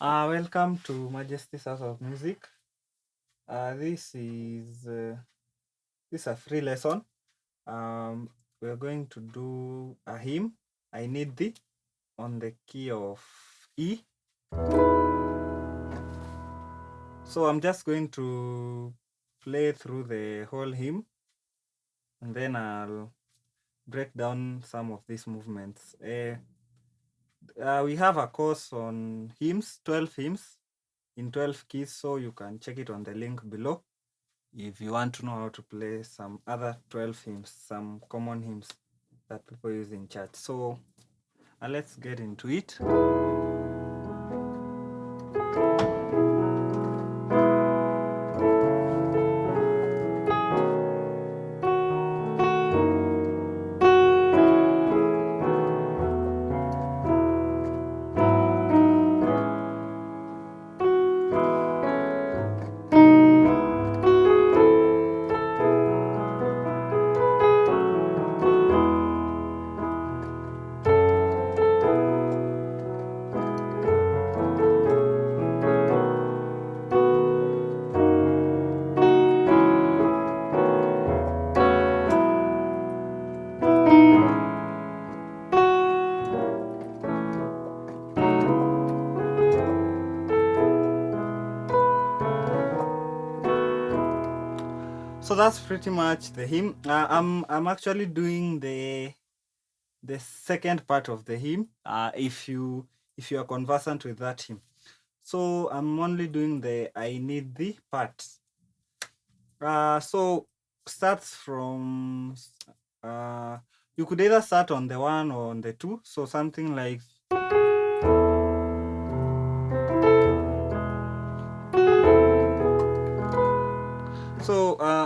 Welcome to Majesty's House of Music. This is a free lesson. We're going to do a hymn. I need thee on the key of E. So I'm just going to play through the whole hymn, and then I'll break down some of these movements. We have a course on hymns, 12 hymns in 12 keys, so you can check it on the link below if you want to know how to play some other 12 hymns, some common hymns that people use in church. So let's get into it. So that's pretty much the hymn. I'm actually doing the second part of the hymn. If you are conversant with that hymn, so I'm only doing the I need thee part. So starts from you could either start on the 1 or on the 2. So something like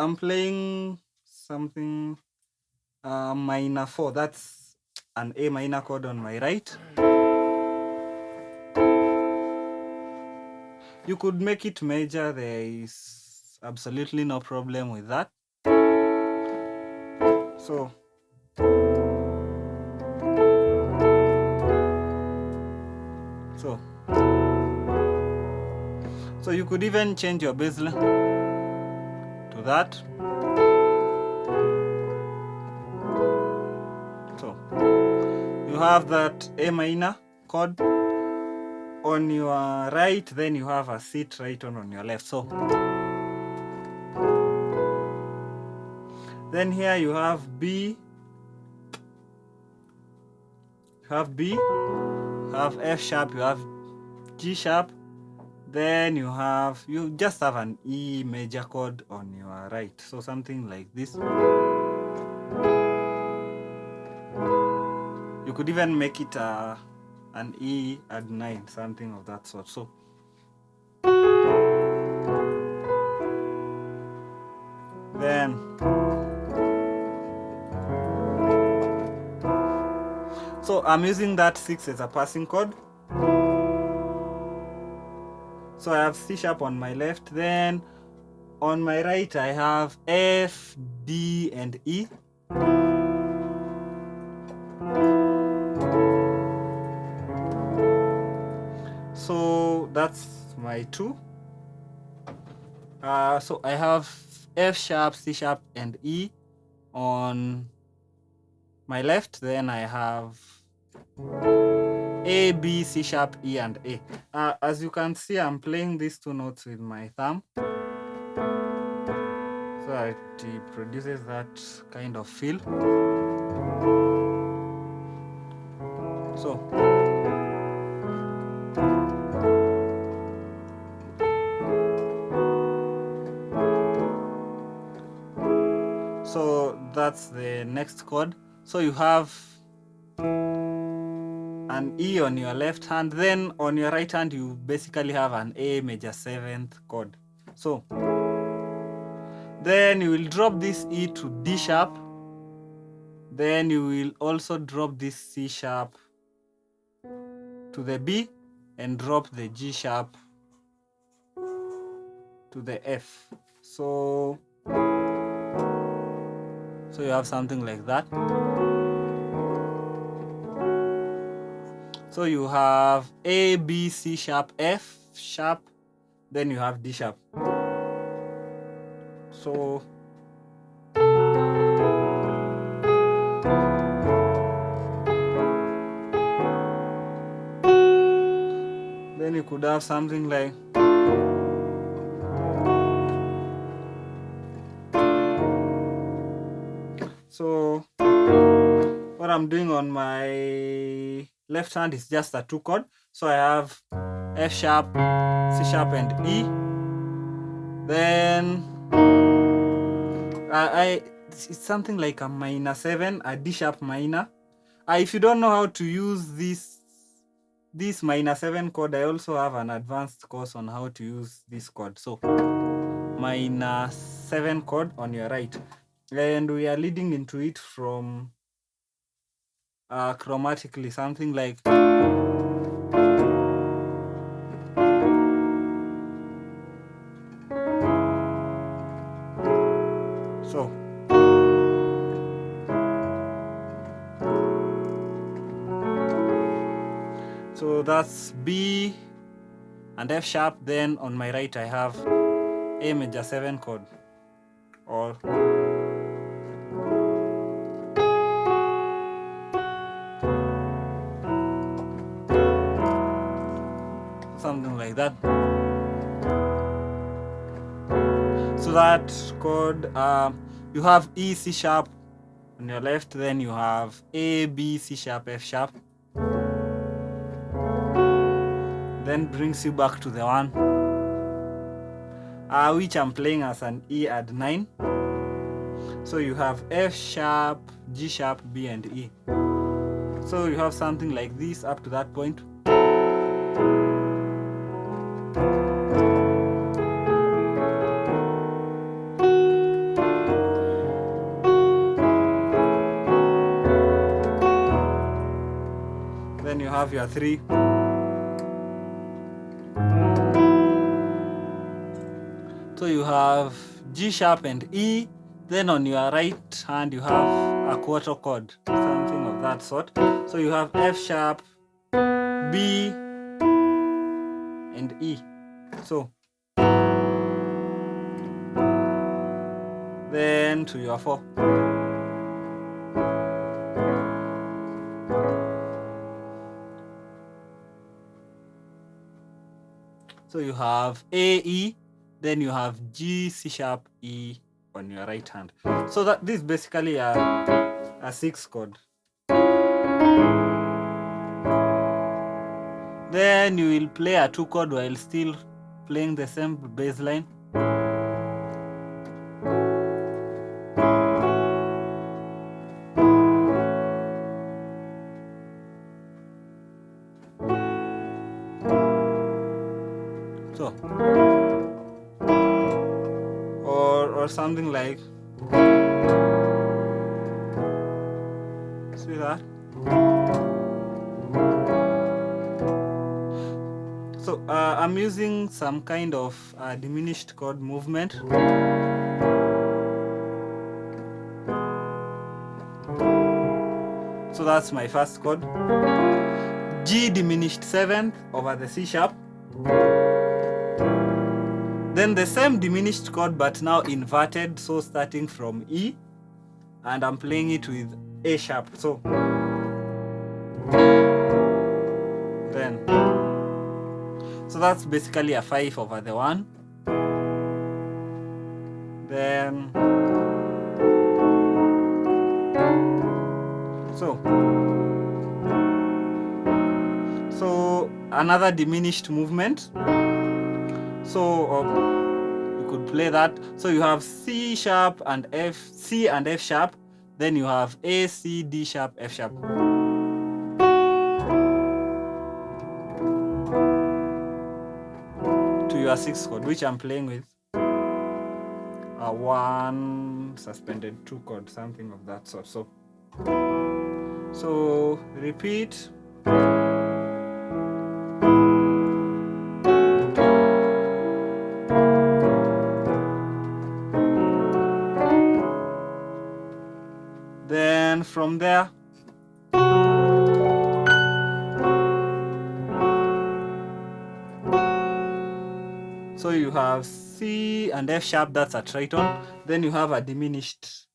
I'm playing something minor 4. That's an A minor chord on my right. You could make it major. There is absolutely no problem with that. So you could even change your baseline to that. So you have that A minor chord on your right, then you have a C triton on your left. So then here you have B, you have F sharp, you have G sharp, then you just have an E major chord on your right. So something like this. You could even make it an E add 9, something of that sort. So then I'm using that 6 as a passing chord. So I have C sharp on my left, then on my right I have F, D, and E. So that's my 2. So I have F sharp, C sharp, and E on my left. Then I have A, B, C sharp, E, and A. As you can see, I'm playing these 2 notes with my thumb. So it produces that kind of feel. So that's the next chord. So you have an E on your left hand, then on your right hand you basically have an A major 7th chord. So then you will drop this E to D sharp, then you will also drop this C sharp to the B and drop the G sharp to the F. So you have something like that. So you have A, B, C sharp, F sharp, then you have D sharp. So then you could have something like, so what I'm doing on my left hand is just a 2 chord. So I have F sharp, C sharp, and E. Then it's something like a minor 7, a D sharp minor. If you don't know how to use this minor 7 chord, I also have an advanced course on how to use this chord. So minor 7 chord on your right, and we are leading into it from chromatically, something like, so that's B and F sharp. Then on my right I have A major 7 chord, or something like that. So that chord, you have E, C sharp on your left, then you have A, B, C sharp, F sharp, then brings you back to the one which I'm playing as an E add 9. So you have F sharp, G sharp, B, and E. So you have something like this up to that point. Then you have your 3. So you have G sharp and E. Then on your right hand you have a quarter chord, something of that sort. So you have F sharp, B, and E. So then to your 4. So you have A, E, then you have G, C sharp, E on your right hand. So that this is basically a 6 chord. Then you will play a 2 chord while still playing the same bass line. So, or something like, see that? So I'm using some kind of diminished chord movement. So that's my first chord. G diminished 7th over the C sharp. Then the same diminished chord but now inverted, so starting from E, and I'm playing it with A sharp. So then, so that's basically a 5 over the 1. Then so another diminished movement. So you could play that. So you have C sharp and F, C and F sharp. Then you have A, C, D sharp, F sharp. To your 6th chord, which I'm playing with a 1 suspended 2 chord, something of that sort. So repeat. Then from there, So you have C and F sharp, that's a triton. Then you have a diminished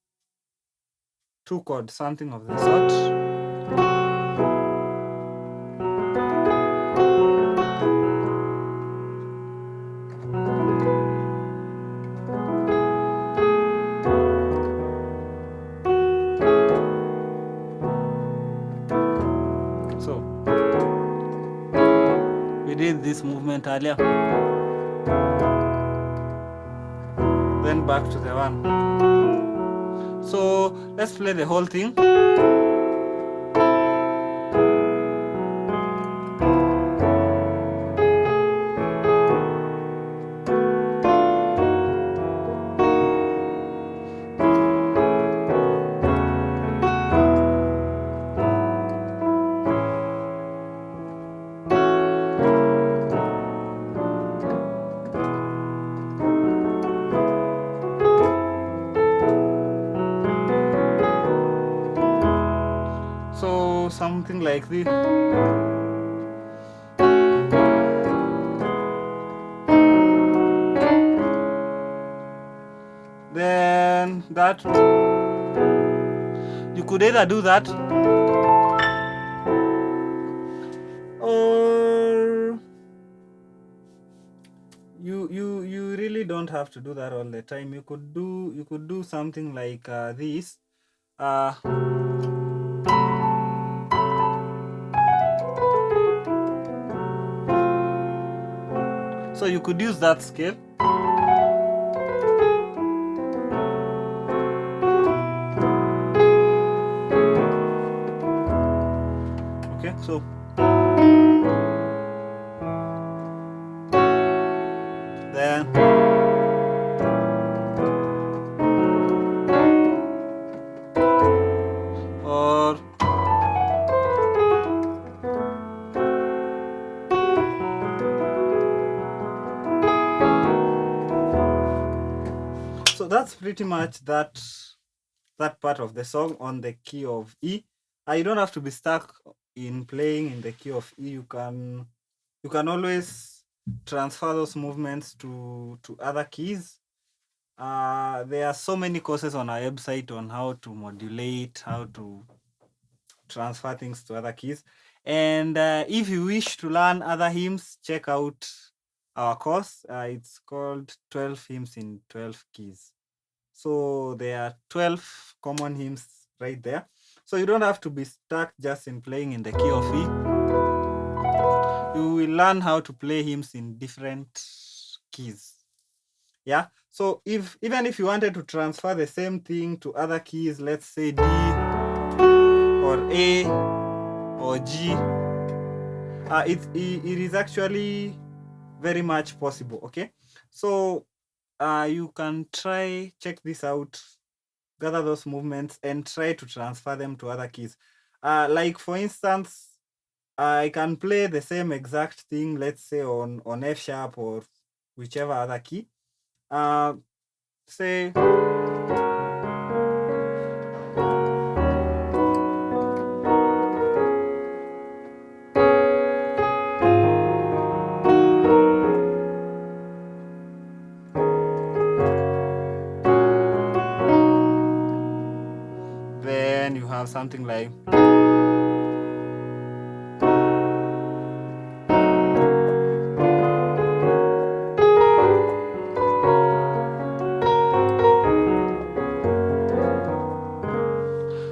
2 chord, something of the sort. So we did this movement earlier. Then back to the one. So let's play the whole thing. So something like this. Then that, you could either do that or you really don't have to do that all the time. You could do something like this. So you could use that scale. Okay, so then or so that's pretty much that part of the song on the key of E. You don't have to be stuck in playing in the key of E. You can always transfer those movements to other keys. There are so many courses on our website on how to modulate, how to transfer things to other keys. And if you wish to learn other hymns, check out our course. It's called 12 Hymns in 12 Keys. So there are 12 common hymns right there. So you don't have to be stuck just in playing in the key of E. You will learn how to play hymns in different keys. Yeah. So even if you wanted to transfer the same thing to other keys, let's say D or A or G, it is actually very much possible. Okay. So you can check this out, gather those movements and try to transfer them to other keys. Like for instance, I can play the same exact thing, let's say on F sharp or whichever other key. Say then you have something like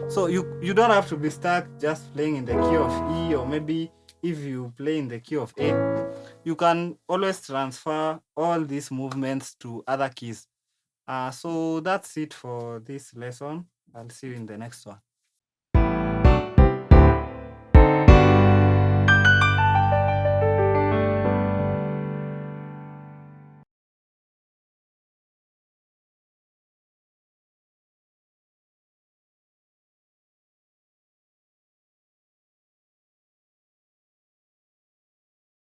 so you don't have to be stuck just playing in the key of E, or maybe if you play in the key of A, you can always transfer all these movements to other keys. So that's it for this lesson. I'll see you in the next one.